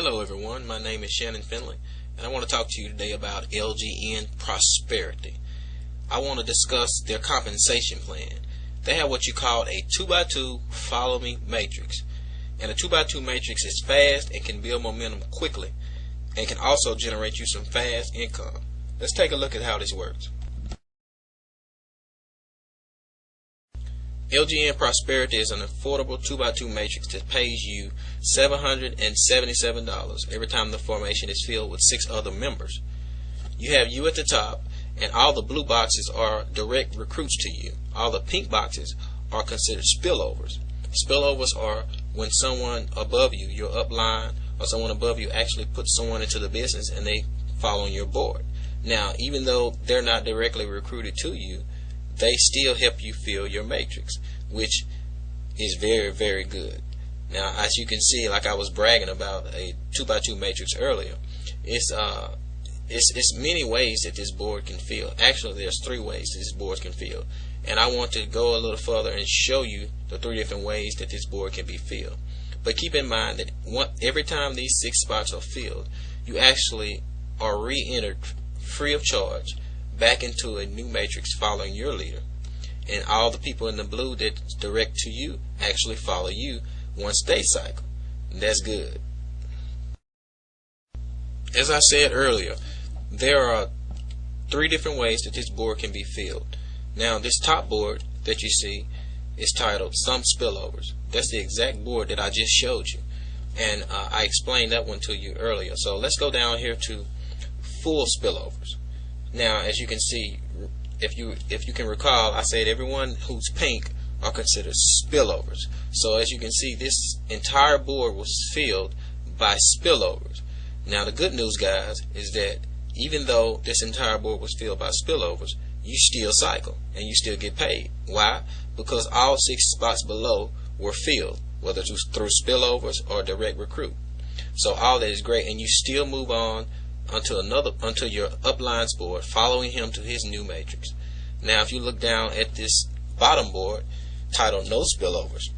Hello everyone, my name is Shannon Finley and I want to talk to you today about LGN Prosperity. I want to discuss their compensation plan. They have what you call a 2x2 follow me matrix. And a 2x2 matrix is fast and can build momentum quickly and can also generate you some fast income. Let's take a look at how this works. LGN Prosperity is an affordable 2x2 matrix that pays you $777 every time the formation is filled with 6 other members. You have you at the top, and all the blue boxes are direct recruits to you. All the pink boxes are considered spillovers. Spillovers are when someone above you, your upline, or someone above you actually puts someone into the business and they fall on your board. Now, even though they're not directly recruited to you, they still help you fill your matrix, which is very, very good. Now, as you can see, like I was bragging about a 2x2 matrix earlier, it's many ways that this board can fill. Actually, there's 3 ways this board can fill, and I want to go a little further and show you the 3 different ways that this board can be filled. But keep in mind that every time these 6 spots are filled, you actually are re-entered free of charge back into a new matrix following your leader, and all the people in the blue that direct to you actually follow you once they cycle. And that's good. As I said earlier, there are 3 different ways that this board can be filled. Now, this top board that you see is titled Some Spillovers. That's the exact board that I just showed you, and I explained that one to you earlier. So let's go down here to Full Spillovers. Now, as you can see, if you can recall, I said everyone who's pink are considered spillovers. So as you can see, this entire board was filled by spillovers. Now, the good news, guys, is that even though this entire board was filled by spillovers, you still cycle and you still get paid. Why? Because all 6 spots below were filled, whether it was through spillovers or direct recruit. So all that is great, and you still move on until your upline's board, following him to his new matrix. Now, if you look down at this bottom board titled No Spillovers,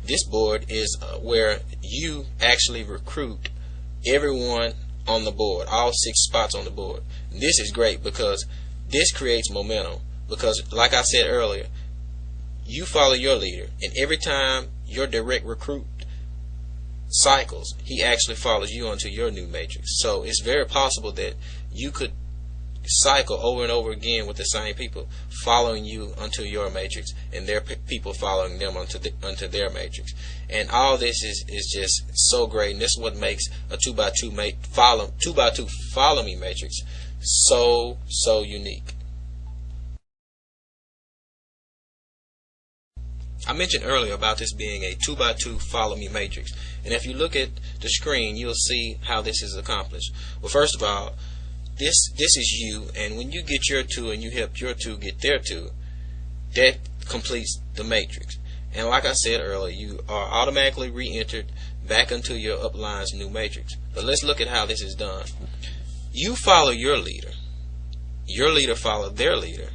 this board is where you actually recruit everyone on the board, all 6 spots on the board. This is great because this creates momentum, because like I said earlier, you follow your leader, and every time your direct recruit cycles, he actually follows you onto your new matrix. So it's very possible that you could cycle over and over again with the same people following you onto your matrix, and their people following them onto their matrix. And all this is just so great, and this is what makes a 2x2 follow me matrix so unique. I mentioned earlier about this being a 2x2 follow me matrix, and if you look at the screen, you'll see how this is accomplished. Well, first of all, this is you, and when you get your 2 and you help your 2 get their 2, that completes the matrix. And like I said earlier, you are automatically re-entered back into your upline's new matrix. But let's look at how this is done. You follow your leader follow their leader,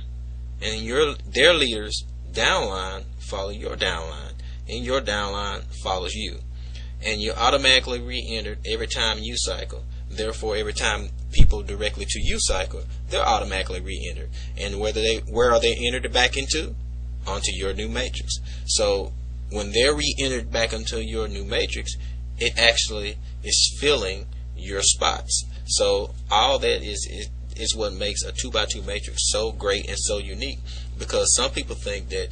and their leader's downline follow your downline, and your downline follows you, and you're automatically re-entered every time you cycle. Therefore, every time people directly to you cycle, they're automatically re-entered. And where are they entered back into? Onto your new matrix. So when they're re-entered back into your new matrix, it actually is filling your spots. So all that is what makes a 2x2 matrix so great and so unique, because some people think that,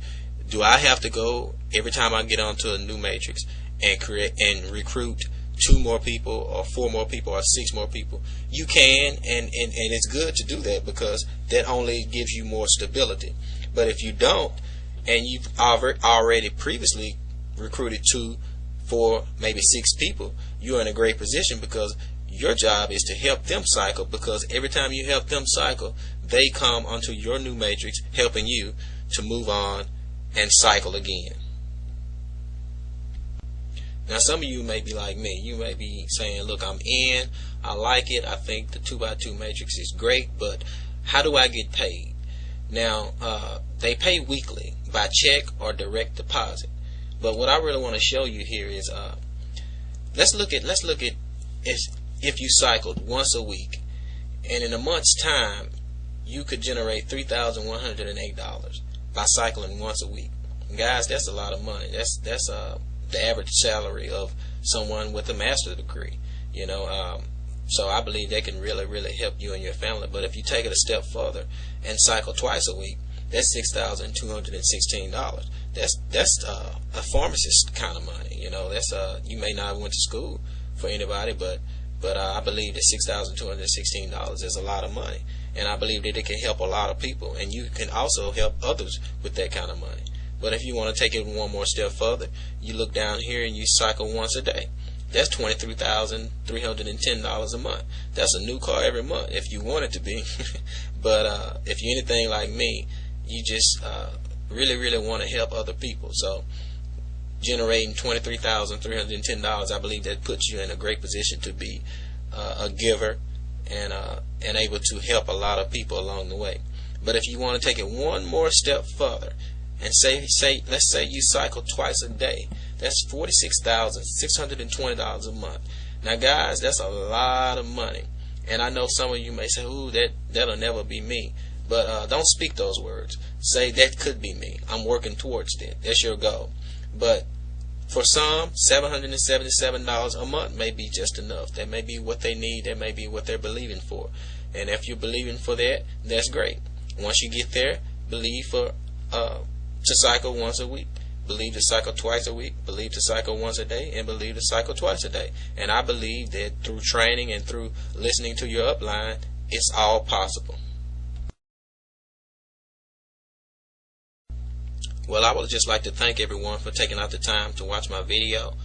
do I have to go every time I get onto a new matrix and create and recruit 2 more people or 4 more people or 6 more people? You can, and it's good to do that, because that only gives you more stability. But if you don't, and you've already previously recruited 2, 4, maybe 6 people, you're in a great position, because your job is to help them cycle, because every time you help them cycle, they come onto your new matrix, helping you to move on and cycle again. Now, some of you may be like me. You may be saying, look, I'm in, I like it, I think the 2x2 matrix is great, but how do I get paid? Now, they pay weekly by check or direct deposit. But what I really want to show you here is let's look at if you cycled once a week, and in a month's time, you could generate $3,108 by cycling once a week. And guys, that's a lot of money. That's the average salary of someone with a master's degree. So I believe they can really help you and your family. But if you take it a step further and cycle twice a week, that's $6,216. That's a pharmacist kind of money. That's you may not have went to school for anybody, but I believe that $6,216 is a lot of money, and I believe that it can help a lot of people, and you can also help others with that kind of money. But if you want to take it one more step further, you look down here and you cycle once a day. That's $23,310 a month. That's a new car every month if you want it to be. But if you're anything like me, you just really want to help other people. So generating $23,310, I believe that puts you in a great position to be a giver and able to help a lot of people along the way. But if you want to take it one more step further and let's say you cycle twice a day, that's $46,620 a month. Now guys, that's a lot of money, and I know some of you may say, "Ooh, that'll never be me." But don't speak those words. Say, that could be me. I'm working towards that. That's your goal. But for some, $777 a month may be just enough. That may be what they need. That may be what they're believing for. And if you're believing for that, that's great. Once you get there, believe to cycle once a week. Believe to cycle twice a week. Believe to cycle once a day. And believe to cycle twice a day. And I believe that through training and through listening to your upline, it's all possible. Well, I would just like to thank everyone for taking out the time to watch my video.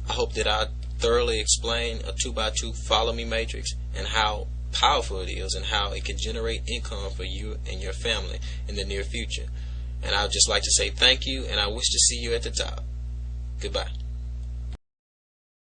I hope that I thoroughly explained a 2x2 follow me matrix and how powerful it is and how it can generate income for you and your family in the near future. And I would just like to say thank you, and I wish to see you at the top. Goodbye.